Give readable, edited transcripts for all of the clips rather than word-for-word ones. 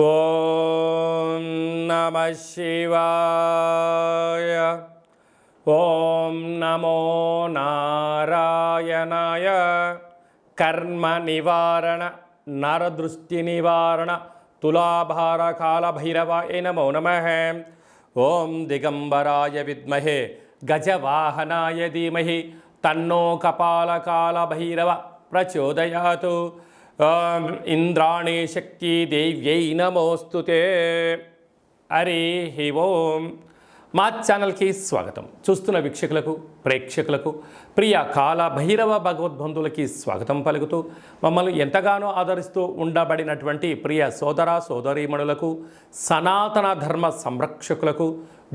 ఓం నమః శివాయ. ఓం నమో నారాయణాయ. కర్మ నివారణ నరదృష్టి నివారణ తులాభార కాల భైరవాయ నమో నమః. ఓం దిగంబరాయ విద్మహే గజవాహనాయ ధీమహి తన్నో కపాలకాల భైరవ ప్రచోదయాతు. ఇంద్రాణి శక్తి దేవ్యై నమోస్తుతే. హరి ఓం. మా ఛానల్కి స్వాగతం. చూస్తున్న వీక్షకులకు ప్రేక్షకులకు ప్రియ కాల భైరవ భగవద్బంధువులకి స్వాగతం పలుకుతూ మమ్మల్ని ఎంతగానో ఆదరిస్తూ ఉండబడినటువంటి ప్రియ సోదర సోదరీమణులకు, సనాతన ధర్మ సంరక్షకులకు,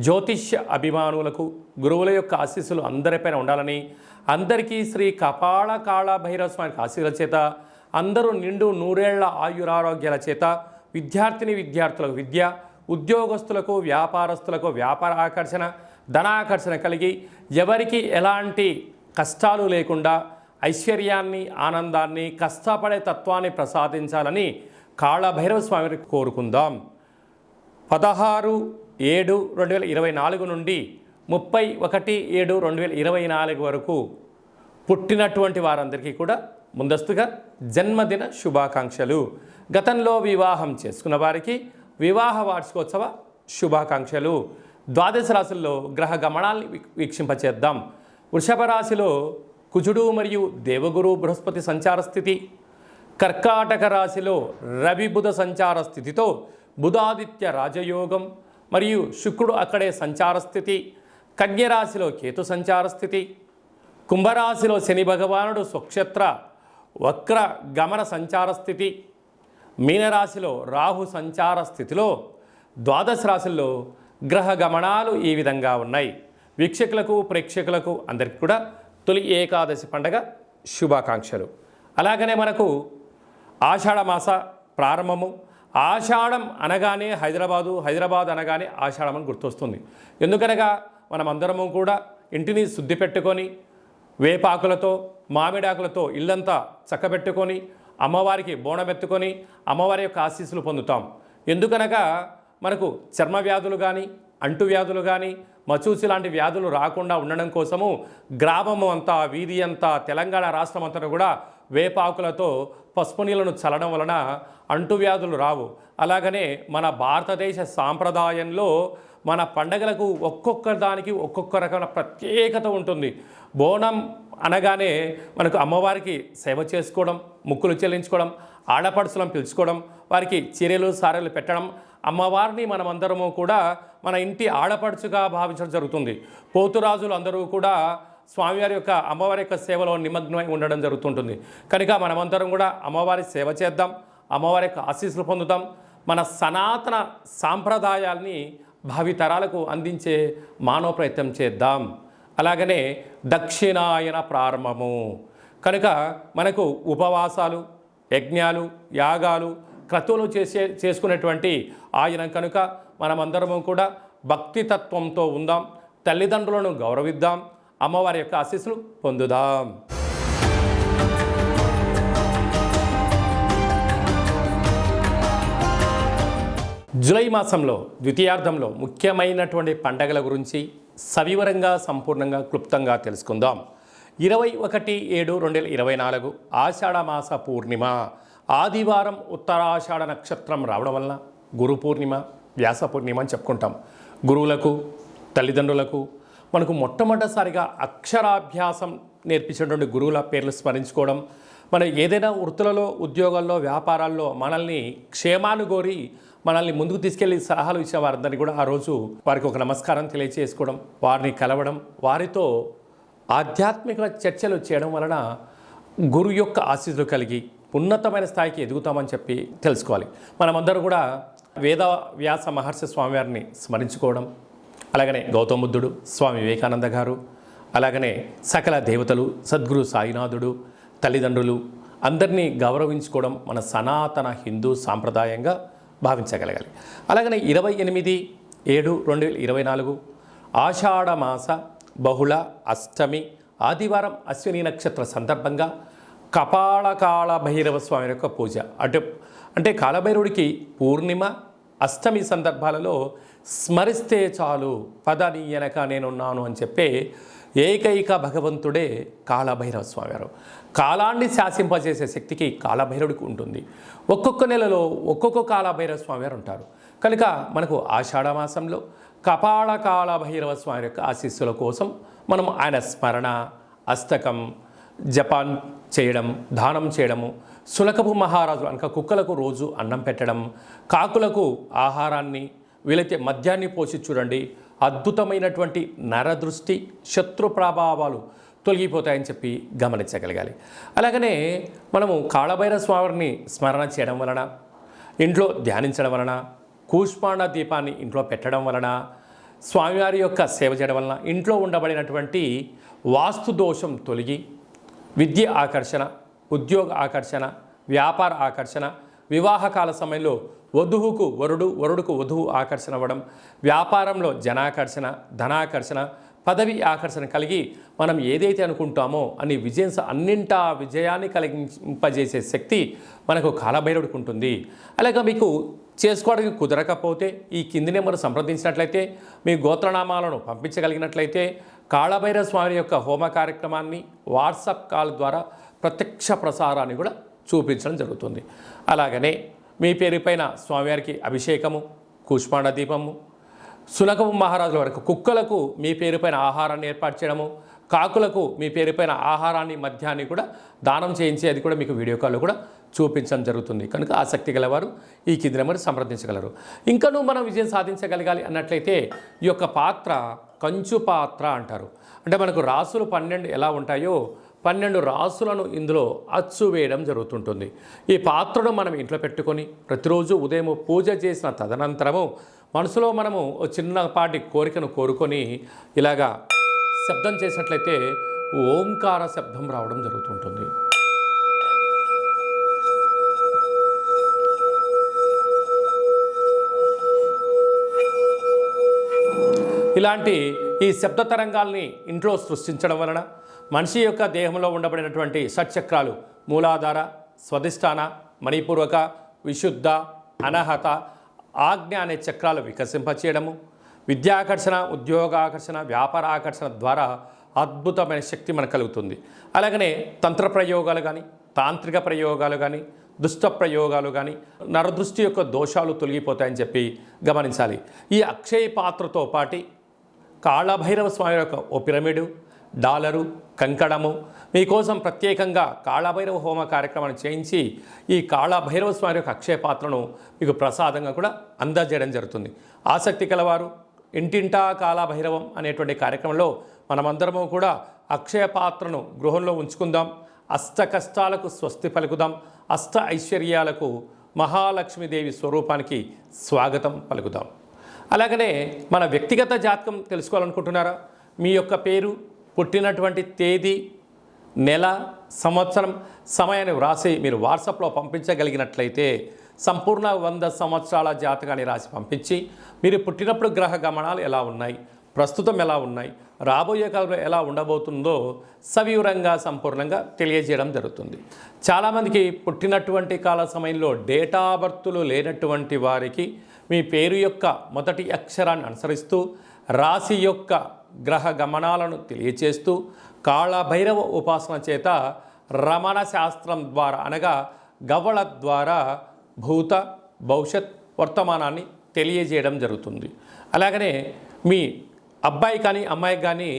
జ్యోతిష్య అభిమానులకు గురువుల యొక్క ఆశీస్సులు అందరిపైన ఉండాలని, అందరికీ శ్రీ కపాల కాళ భైరవ స్వామి ఆశీర్వాదాల చేత అందరూ నిండు నూరేళ్ల ఆయురారోగ్యాల చేత విద్యార్థిని విద్యార్థులకు విద్య, ఉద్యోగస్తులకు వ్యాపారస్తులకు వ్యాపార ఆకర్షణ, ధనాకర్షణ కలిగి ఎవరికి ఎలాంటి కష్టాలు లేకుండా ఐశ్వర్యాన్ని, ఆనందాన్ని, కష్టపడే తత్వాన్ని ప్రసాదించాలని కాళభైరవ స్వామిని కోరుకుందాం. 16/7/2024 నుండి 31/7/2024 వరకు పుట్టినటువంటి వారందరికీ కూడా ముందస్తుగా జన్మదిన శుభాకాంక్షలు. గతంలో వివాహం చేసుకున్న వారికి వివాహ వార్షికోత్సవ శుభాకాంక్షలు. ద్వాదశ రాశుల్లో గ్రహ గమనాల్ని వీక్షింపచేద్దాం. వృషభ రాశిలో కుజుడు మరియు దేవగురు బృహస్పతి సంచార స్థితి. కర్కాటక రాశిలో రవి బుధ సంచార స్థితితో బుధాదిత్య రాజయోగం మరియు శుక్రుడు అక్కడే సంచార స్థితి. కన్యరాశిలో కేతు సంచార స్థితి. కుంభరాశిలో శని భగవానుడు స్వక్షేత్ర వక్ర గమన సంచార స్థితి. మీనరాశిలో రాహు సంచార స్థితిలో ద్వాదశ రాశుల్లో గ్రహ గమనాలు ఈ విధంగా ఉన్నాయి. వీక్షకులకు ప్రేక్షకులకు అందరికీ కూడా తొలి ఏకాదశి పండగ శుభాకాంక్షలు. అలాగనే మనకు ఆషాఢ మాస ప్రారంభము. ఆషాఢం అనగానే హైదరాబాద్ అనగానే ఆషాఢం అని గుర్తొస్తుంది. ఎందుకనగా మనమందరము కూడా ఇంటిని శుద్ధి పెట్టుకొని వేపాకులతో మామిడాకులతో ఇల్లంతా చక్కబెట్టుకొని అమ్మవారికి బోనమెత్తుకొని అమ్మవారి యొక్క ఆశీస్సులు పొందుతాం. ఎందుకనగా మనకు చర్మ వ్యాధులు కానీ, అంటు వ్యాధులు కానీ, మచూసి లాంటి వ్యాధులు రాకుండా ఉండడం కోసము గ్రామము అంతా, వీధి అంతా, తెలంగాణ రాష్ట్రం అంతా కూడా వేపాకులతో పసుపు నీళ్ళను చల్లడం వలన అంటువ్యాధులు రావు. అలాగనే మన భారతదేశ సాంప్రదాయంలో మన పండగలకు ఒక్కొక్క దానికి ఒక్కొక్క రకమైన ప్రత్యేకత ఉంటుంది. బోనం అనగానే మనకు అమ్మవారికి సేవ చేసుకోవడం, ముక్కులు చెల్లించుకోవడం, ఆడపడుచులను పిలుచుకోవడం, వారికి చీరలు సారెలు పెట్టడం, అమ్మవారిని మనమందరము కూడా మన ఇంటి ఆడపడుచుగా భావించడం జరుగుతుంది. పోతురాజులు అందరూ కూడా స్వామివారి యొక్క అమ్మవారి యొక్క సేవలో నిమగ్నమై ఉండడం జరుగుతుంటుంది. కనుక మనమందరం కూడా అమ్మవారి సేవ చేద్దాం, అమ్మవారి యొక్క ఆశీస్సులు పొందుతాం. మన సనాతన సాంప్రదాయాల్ని భావితరాలకు అందించే మానవ ప్రయత్నం చేద్దాం. అలాగనే దక్షిణాయన ప్రారంభము కనుక మనకు ఉపవాసాలు, యజ్ఞాలు, యాగాలు, క్రతువులు చేసుకునేటువంటి ఆయన కనుక మనమందరము కూడా భక్తితత్వంతో ఉందాం, తల్లిదండ్రులను గౌరవిద్దాం, అమ్మవారి యొక్క ఆశీస్సులు పొందుదాం. జూలై మాసంలో ద్వితీయార్థంలో ముఖ్యమైనటువంటి పండగల గురించి సవివరంగా, సంపూర్ణంగా, క్లుప్తంగా తెలుసుకుందాం. 21/7/2024 ఆషాఢ మాస పూర్ణిమ ఆదివారం, ఉత్తరాషాఢ నక్షత్రం రావడం వలన గురు పూర్ణిమ, వ్యాస పూర్ణిమ అని చెప్పుకుంటాం. గురువులకు, తల్లిదండ్రులకు మనకు మొట్టమొదటిసారిగా అక్షరాభ్యాసం నేర్పించినటువంటి గురువుల పేర్లు స్మరించుకోవడం, మన ఏదైనా వృత్తులలో, ఉద్యోగాల్లో, వ్యాపారాల్లో మనల్ని క్షేమాన్ని కోరి మనల్ని ముందుకు తీసుకెళ్లి సలహాలు ఇచ్చే వారందరినీ కూడా ఆ రోజు వారికి ఒక నమస్కారం తెలియజేసుకోవడం, వారిని కలవడం, వారితో ఆధ్యాత్మిక చర్చలు చేయడం వలన గురు యొక్క ఆశీస్సులు కలిగి ఉన్నతమైన స్థాయికి ఎదుగుతామని చెప్పి తెలుసుకోవాలి. మనమందరూ కూడా వేద వ్యాస మహర్షి స్వామివారిని స్మరించుకోవడం, అలాగనే గౌతమ బుద్ధుడు, స్వామి వివేకానంద గారు, అలాగనే సకల దేవతలు, సద్గురు సాయినాథుడు, తల్లిదండ్రులు అందరినీ గౌరవించుకోవడం మన సనాతన హిందూ సాంప్రదాయంగా భావించగలగాలి. అలాగనే 28/7/2024 ఆషాఢ మాస బహుళ అష్టమి ఆదివారం అశ్విని నక్షత్ర సందర్భంగా కపాల కాళ భైరవ స్వామి యొక్క పూజ. అంటే కాలభైరవుడికి పూర్ణిమ, అష్టమి సందర్భాలలో స్మరిస్తే చాలు పద నీ వెనక నేనున్నాను అని చెప్పే ఏకైక భగవంతుడే కాలభైరవ స్వామివారు. కాలాన్ని శాసింపజేసే శక్తికి కాలభైరవుడికి ఉంటుంది. ఒక్కొక్క నెలలో ఒక్కొక్క కాలభైరవ స్వామివారు ఉంటారు. కనుక మనకు ఆషాఢ మాసంలో కపాల కాలభైరవ స్వామి యొక్క ఆశీస్సుల కోసం మనం ఆయన స్మరణ, అష్టకం, జపాన్ చేయడం, దానం చేయడము, సునకపు మహారాజు అనక కుక్కలకు రోజు అన్నం పెట్టడం, కాకులకు ఆహారాన్ని, వీలైతే మద్యాన్ని పోసి చూడండి, అద్భుతమైనటువంటి నరదృష్టి, శత్రు ప్రభావాలు తొలగిపోతాయని చెప్పి గమనించగలగాలి. అలాగనే మనము కాళభైరవ స్వామిని స్మరణ చేయడం వలన, ఇంట్లో ధ్యానించడం వలన, కూష్మాండ దీపాన్ని ఇంట్లో పెట్టడం వలన, స్వామివారి యొక్క సేవ చేయడం వలన ఇంట్లో ఉండబడినటువంటి వాస్తు దోషం తొలగి విద్య ఆకర్షణ, ఉద్యోగ ఆకర్షణ, వ్యాపార ఆకర్షణ, వివాహకాల సమయంలో వధువుకు వరుడు, వరుడుకు వధువు ఆకర్షణ అవ్వడం, వ్యాపారంలో జనాకర్షణ, ధనాకర్షణ, పదవి ఆకర్షణ కలిగి మనం ఏదైతే అనుకుంటామో అన్ని అన్నింటా విజయాన్ని కలిగింపజేసే శక్తి మనకు కాలభైరవుడికి ఉంటుంది. అలాగే మీకు చేసుకోవడానికి కుదరకపోతే ఈ కింది నెంబర్ సంప్రదించినట్లయితే, మీ గోత్రనామాలను పంపించగలిగినట్లయితే కాళభైరవ స్వామి యొక్క హోమ కార్యక్రమాన్ని వాట్సాప్ కాల్ ద్వారా ప్రత్యక్ష ప్రసారాన్ని కూడా చూపించడం జరుగుతుంది. అలాగనే మీ పేరుపైన స్వామివారికి అభిషేకము, కూష్మాండ దీపము, సునకము మహారాజుల వరకు కుక్కలకు మీ పేరుపైన ఆహారాన్ని ఏర్పాటు చేయడము, కాకులకు మీ పేరుపైన ఆహారాన్ని, మద్యాన్ని కూడా దానం చేయించేది కూడా మీకు వీడియో కాల్లో కూడా చూపించడం జరుగుతుంది. కనుక ఆసక్తి గలవారు ఈ కింది నెంబర్ సంప్రదించగలరు. ఇంకనూ మనం విజయం సాధించగలగాలి అన్నట్లయితే ఈ యొక్క పాత్ర కంచు పాత్ర అంటారు. అంటే మనకు రాసులు 12 ఎలా ఉంటాయో 12 రాసులను ఇందులో అచ్చు వేయడం జరుగుతుంటుంది. ఈ పాత్రను మనం ఇంట్లో పెట్టుకొని ప్రతిరోజు ఉదయం పూజ చేసిన తదనంతరము మనసులో మనము చిన్నపాటి కోరికను కోరుకొని ఇలాగా శబ్దం చేసినట్లయితే ఓంకార శబ్దం రావడం జరుగుతుంటుంది. ఇలాంటి ఈ శబ్ద తరంగాల్ని ఇంట్లో సృష్టించడం వలన మనిషి యొక్క దేహంలో ఉండబడినటువంటి షట్చక్రాలు మూలాధార, స్వధిష్టాన, మణిపూర్వక, విశుద్ధ, అనహత, ఆజ్ఞ అనే చక్రాలు వికసింపచేయడము, విద్యాకర్షణ, ఉద్యోగాకర్షణ, వ్యాపార ఆకర్షణ ద్వారా అద్భుతమైన శక్తి మనకు కలుగుతుంది. అలాగనే తంత్ర ప్రయోగాలు కానీ, తాంత్రిక ప్రయోగాలు కానీ, దుష్ట ప్రయోగాలు కానీ, నరదృష్టి యొక్క దోషాలు తొలగిపోతాయని చెప్పి గమనించాలి. ఈ అక్షయ పాత్రతో పాటి కాళభైరవ స్వామి యొక్క ఓ పిరమిడు, డాలరు, కంకణము మీకోసం ప్రత్యేకంగా కాళభైరవ హోమ కార్యక్రమాన్ని చేయించి ఈ కాళభైరవ స్వామి యొక్క అక్షయ పాత్రను మీకు ప్రసాదంగా కూడా అందజేయడం జరుగుతుంది. ఆసక్తి కలవారు ఇంటింటా కాళభైరవం అనేటువంటి కార్యక్రమంలో మనమందరము కూడా అక్షయ పాత్రను గృహంలో ఉంచుకుందాం. అష్ట కష్టాలకు స్వస్తి పలుకుదాం. అష్ట ఐశ్వర్యాలకు మహాలక్ష్మీదేవి స్వరూపానికి స్వాగతం పలుకుదాం. అలాగనే మన వ్యక్తిగత జాతకం తెలుసుకోవాలనుకుంటున్నారా? మీ యొక్క పేరు, పుట్టినటువంటి తేదీ, నెల, సంవత్సరం, సమయాన్ని వ్రాసి మీరు వాట్సాప్లో పంపించగలిగినట్లయితే సంపూర్ణ 100 సంవత్సరాల జాతకాన్ని రాసి పంపించి మీరు పుట్టినప్పుడు గ్రహ గమనాలు ఎలా ఉన్నాయి, ప్రస్తుతం ఎలా ఉన్నాయి, రాబోయే కాలంలో ఎలా ఉండబోతుందో సవివరంగా సంపూర్ణంగా తెలియజేయడం జరుగుతుంది. చాలామందికి పుట్టినటువంటి కాల సమయంలో డేటా బర్తులు లేనటువంటి వారికి మీ పేరు యొక్క మొదటి అక్షరాన్ని అనుసరిస్తూ రాశి యొక్క గ్రహ గమనాలను తెలియచేస్తూ కాళభైరవ ఉపాసన చేత రమణ శాస్త్రం ద్వారా అనగా గవ్వల ద్వారా భూత, భవిష్యత్, వర్తమానాన్ని తెలియజేయడం జరుగుతుంది. అలాగనే మీ అబ్బాయి కానీ అమ్మాయి కానీ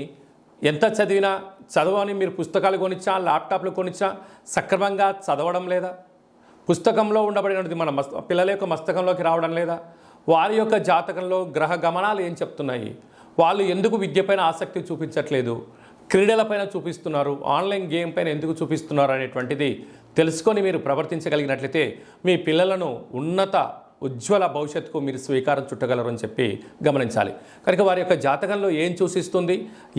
ఎంత చదివినా చదవని మీరు పుస్తకాలు కొనిచ్చా, ల్యాప్టాప్లు కొనిచ్చా సక్రమంగా చదవడం లేదా, పుస్తకంలో ఉండబడినది మన పిల్లల యొక్క మస్తకంలోకి రావడం లేదా, వారి యొక్క జాతకంలో గ్రహ గమనాలు ఏం చెప్తున్నాయి, వాళ్ళు ఎందుకు విద్యపైన ఆసక్తి చూపించట్లేదు, క్రీడలపైన చూపిస్తున్నారు, ఆన్లైన్ గేమ్ పైన ఎందుకు చూపిస్తున్నారు అనేటువంటిది తెలుసుకొని మీరు ప్రవర్తించగలిగినట్లయితే మీ పిల్లలను ఉన్నత ఉజ్వల భవిష్యత్తుకు మీరు స్వీకారం చుట్టగలరు అని చెప్పి గమనించాలి. కనుక వారి యొక్క జాతకంలో ఏం సూచిస్తుంది,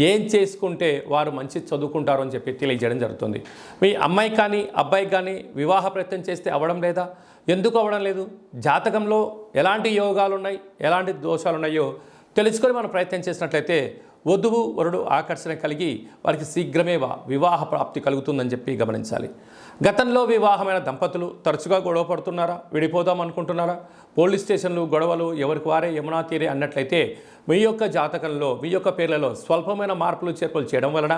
ఏం చేసుకుంటే వారు మంచి చదువుకుంటారు అని చెప్పి తెలియజేయడం జరుగుతుంది. మీ అమ్మాయి కానీ అబ్బాయికి కానీ వివాహ ప్రయత్నం చేస్తే అవ్వడం లేదా, ఎందుకు అవ్వడం లేదు, జాతకంలో ఎలాంటి యోగాలు ఉన్నాయి, ఎలాంటి దోషాలు ఉన్నాయో తెలుసుకొని మనం ప్రయత్నం చేసినట్లయితే వధువు వరుడు ఆకర్షణ కలిగి వారికి శీఘ్రమే వివాహ ప్రాప్తి కలుగుతుందని చెప్పి గమనించాలి. గతంలో వివాహమైన దంపతులు తరచుగా గొడవ పడుతున్నారా, విడిపోదాం అనుకుంటున్నారా, పోలీస్ స్టేషన్లు గొడవలు ఎవరికి వారే యమునా తీరే అన్నట్లయితే మీ యొక్క జాతకంలో మీ యొక్క పేర్లలో స్వల్పమైన మార్పులు చేర్పులు చేయడం వలన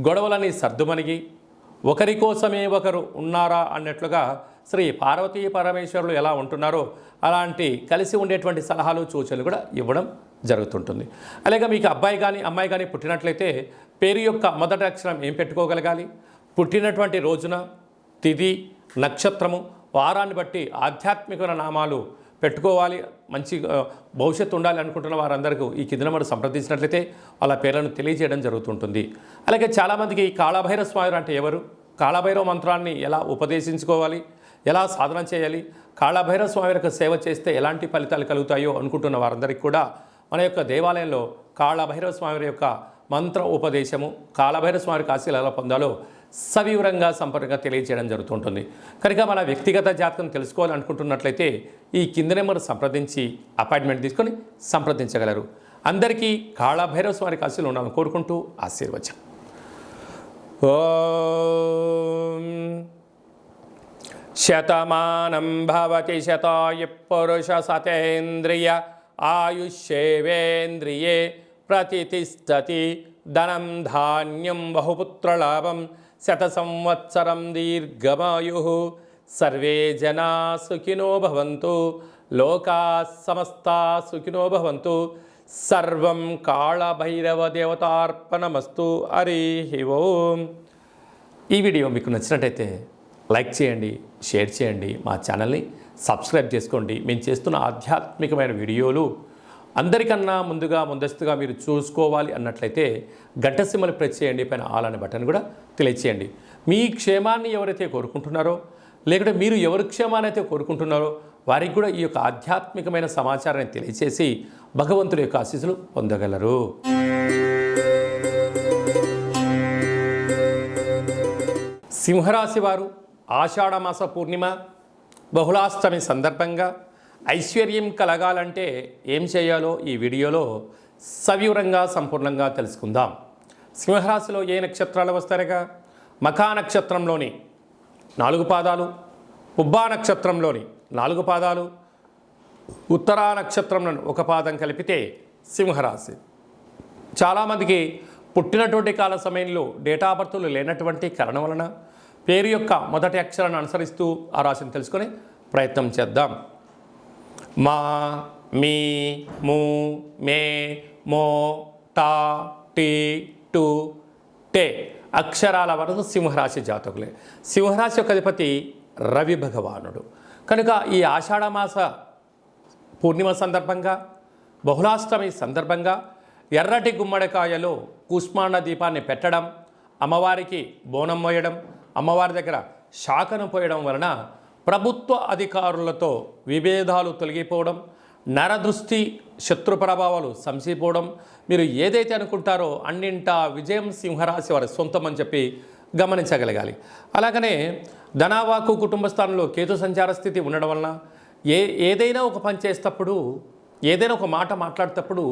గొడవలని సర్దుమణిగి ఒకరి కోసమే ఒకరు ఉన్నారా అన్నట్లుగా శ్రీ పార్వతీ పరమేశ్వరులు ఎలా ఉంటున్నారో అలాంటి కలిసి ఉండేటువంటి సలహాలు సూచనలు కూడా ఇవ్వడం జరుగుతుంటుంది. అలాగే మీకు అబ్బాయి కానీ అమ్మాయి కానీ పుట్టినట్లయితే పేరు యొక్క మొదటి అక్షరం ఏం పెట్టుకోగలగాలి, పుట్టినటువంటి రోజున తిథి నక్షత్రము వారాన్ని బట్టి ఆధ్యాత్మికమైన నామాలు పెట్టుకోవాలి. మంచి భవిష్యత్తు ఉండాలి అనుకుంటున్న వారందరికీ ఈ కింద నెంబర్ సంప్రదించినట్లయితే వాళ్ళ పేర్లను తెలియజేయడం జరుగుతుంటుంది. అలాగే చాలామందికి కాళభైరవ స్వామి అంటే ఎవరు, కాళభైరవ మంత్రాన్ని ఎలా ఉపదేశించుకోవాలి, ఎలా సాధన చేయాలి, కాళభైరవ స్వామి యొక్క సేవ చేస్తే ఎలాంటి ఫలితాలు కలుగుతాయో అనుకుంటున్న వారందరికీ కూడా మన యొక్క దేవాలయంలో కాళభైరవ స్వామి యొక్క మంత్ర ఉపదేశము, కాళభైరవ స్వామి ఆశీస్సులు ఎలా పొందాలో సవివరంగా సంపూర్ణంగా తెలియజేయడం జరుగుతుంటుంది. కనుక మన వ్యక్తిగత జాతకం తెలుసుకోవాలనుకుంటున్నట్లయితే ఈ కింద నెంబర్ సంప్రదించి అపాయింట్మెంట్ తీసుకొని సంప్రదించగలరు. అందరికీ కాళభైరవ స్వామి ఆశీస్సులు ఉండాలని కోరుకుంటూ ఆశీర్వచనం. ఓం శతమానం భవతి శతాయు పురుష సతేంద్రియ ఆయుష్యేవేంద్రియే ప్రతిష్టతి ధనం ధాన్యం బహుపుత్రలాభం శత సంవత్సరం దీర్ఘమాయు సర్వే జనా సుఖినో భవంతు లోకా సమస్తా సుఖినో భవంతు సర్వం కాళభైరవ దేవతార్పణమస్తు. హరి ఓం. ఈ వీడియో మీకు నచ్చినట్టయితే లైక్ చేయండి, షేర్ చేయండి, మా ఛానల్ని సబ్స్క్రైబ్ చేసుకోండి. మేము చేస్తున్న ఆధ్యాత్మికమైన వీడియోలు అందరికన్నా ముందస్తుగా మీరు చూసుకోవాలి అన్నట్లయితే గంట సింబల్ ప్రెస్ చేయండి, పైన ఆల్ అనే బటన్ కూడా తెలియచేయండి. మీ క్షేమాన్ని ఎవరైతే కోరుకుంటున్నారో లేకుంటే మీరు ఎవరి క్షేమాన్ని అయితే కోరుకుంటున్నారో వారికి కూడా ఈ యొక్క ఆధ్యాత్మికమైన సమాచారాన్ని తెలియచేసి భగవంతుడి యొక్క ఆశీస్సులు పొందగలరు. సింహరాశి వారు ఆషాఢమాస పూర్ణిమ బహుళాష్టమి సందర్భంగా ఐశ్వర్యం కలగాలంటే ఏం చేయాలో ఈ వీడియోలో సవివరంగా సంపూర్ణంగా తెలుసుకుందాం. సింహరాశిలో ఏ నక్షత్రాలు వస్తారుగా, మఖా నక్షత్రంలోని 4 పాదాలు, పుబ్బా నక్షత్రంలోని 4 పాదాలు, ఉత్తరా నక్షత్రంలోని 1 పాదం కలిపితే సింహరాశి. చాలామందికి పుట్టినటువంటి కాల సమయంలో డేటా బర్తులు లేనటువంటి కారణం వలన పేరు యొక్క మొదటి అక్షరాన్ని అనుసరిస్తూ ఆ రాశిని తెలుసుకొని ప్రయత్నం చేద్దాం. మా, మీ, ము, మే, మో, టా, టీ, టు, టే అక్షరాల వరకు సింహరాశి జాతకులే. సింహరాశి యొక్క అధిపతి రవి భగవానుడు. కనుక ఈ ఆషాఢమాస పూర్ణిమ సందర్భంగా బహుళాష్టమి సందర్భంగా ఎర్రటి గుమ్మడికాయలో కూష్మాండ దీపాన్ని పెట్టడం, అమ్మవారికి బోనం మోయడం, అమ్మవారి దగ్గర శాఖను పోయడం వలన ప్రభుత్వ అధికారులతో విభేదాలు తొలగిపోవడం, నరదృష్టి శత్రు ప్రభావాలు సంసిపోవడం, మీరు ఏదైతే అనుకుంటారో అన్నింటా విజయం సింహరాశి వారి సొంతం అని చెప్పి గమనించగలగాలి. అలాగనే ధనావాకు కుటుంబ స్థానంలో కేతు సంచార స్థితి ఉండడం వలన ఏదైనా ఒక పని చేసేటప్పుడు, ఏదైనా ఒక మాట మాట్లాడేటప్పుడు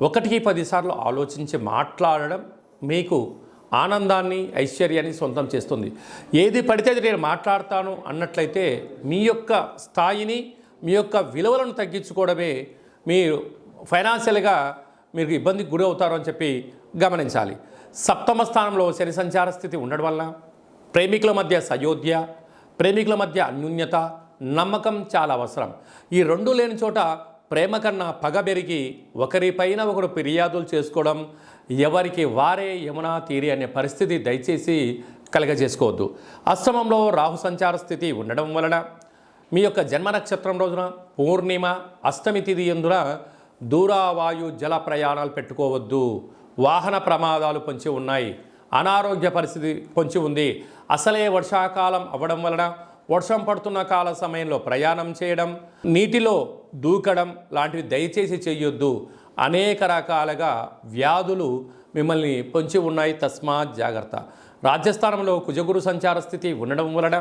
1కి 10 సార్లు ఆలోచించి మాట్లాడడం మీకు ఆనందాన్ని ఐశ్వర్యాన్ని సొంతం చేస్తుంది. ఏది పడితే అది నేను మాట్లాడతాను అన్నట్లయితే మీ యొక్క స్థాయిని, మీ యొక్క విలువలను తగ్గించుకోవడమే మీరు ఫైనాన్షియల్గా మీరు ఇబ్బందికి గురి అవుతారు అని చెప్పి గమనించాలి. సప్తమ స్థానంలో శని సంచార స్థితి ఉండడం వల్ల ప్రేమికుల మధ్య సయోధ్య, ప్రేమికుల మధ్య అన్యోన్యత, నమ్మకం చాలా అవసరం. ఈ 2 లేని చోట ప్రేమ కన్నా పగ పెరిగి ఒకరిపైన ఒకరు ఫిర్యాదులు చేసుకోవడం, ఎవరికి వారే యమునా తీరి అనే పరిస్థితి దయచేసి కలగజేసుకోవద్దు. అష్టమంలో రాహు సంచార స్థితి ఉండడం వలన మీ యొక్క జన్మ నక్షత్రం రోజున పూర్ణిమ అష్టమి తిథి ఎందున దూరావాయు జల ప్రయాణాలు పెట్టుకోవద్దు. వాహన ప్రమాదాలు పొంచి ఉన్నాయి, అనారోగ్య పరిస్థితి పొంచి ఉంది. అసలే వర్షాకాలం అవ్వడం వలన వర్షం పడుతున్న కాల సమయంలో ప్రయాణం చేయడం, నీటిలో దూకడం లాంటివి దయచేసి చేయొద్దు. అనేక రకాలుగా వ్యాధులు మిమ్మల్ని పొంచి ఉన్నాయి, తస్మాత్ జాగ్రత్త. రాజ్యస్థానంలో కుజగురు సంచార స్థితి ఉండడం వలన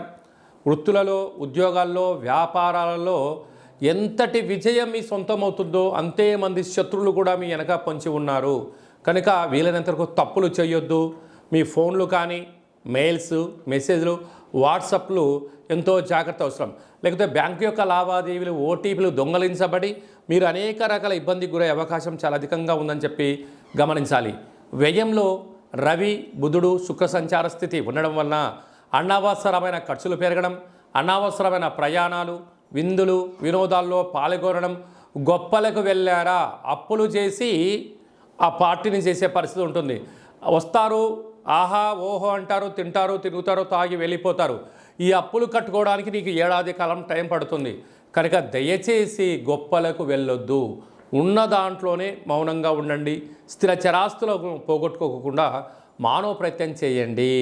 వృత్తులలో, ఉద్యోగాల్లో, వ్యాపారాలలో ఎంతటి విజయం మీ సొంతం అవుతుందో అంతే మంది శత్రువులు కూడా మీ వెనక పొంచి ఉన్నారు. కనుక వీలైనంత వరకు తప్పులు చేయొద్దు. మీ ఫోన్లు కానీ, మెయిల్స్, మెసేజ్లు, వాట్సాప్లు ఎంతో జాగ్రత్త అవసరం. లేకపోతే బ్యాంకు యొక్క లావాదేవీలు, ఓటీపీలు దొంగలించబడి మీరు అనేక రకాల ఇబ్బందికి గురయ్యే అవకాశం చాలా అధికంగా ఉందని చెప్పి గమనించాలి. వ్యయంలో రవి, బుధుడు, శుక్ర సంచార స్థితి ఉండడం వలన అనవసరమైన ఖర్చులు పెరగడం, అనవసరమైన ప్రయాణాలు, విందులు, వినోదాల్లో పాల్గొనడం, గొప్పలకు వెళ్ళారా అప్పులు చేసి ఆ పార్టీని చేసే పరిస్థితి ఉంటుంది. వస్తారు, ఆహా ఓహో అంటారు, తింటారు, తిరుగుతారు, తాగి వెళ్ళిపోతారు. ఈ అప్పులు కట్టుకోవడానికి నీకు ఏడాది కాలం టైం పడుతుంది. కనుక దయచేసి గొప్పలకు వెళ్ళొద్దు. ఉన్న దాంట్లోనే మౌనంగా ఉండండి. స్థిర చరాస్తులు పోగొట్టుకోకుండా మానవ ప్రయత్నం చేయండి.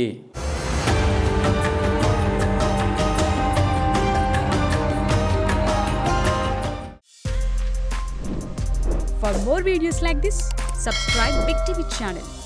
For more videos like this, subscribe Big TV channel.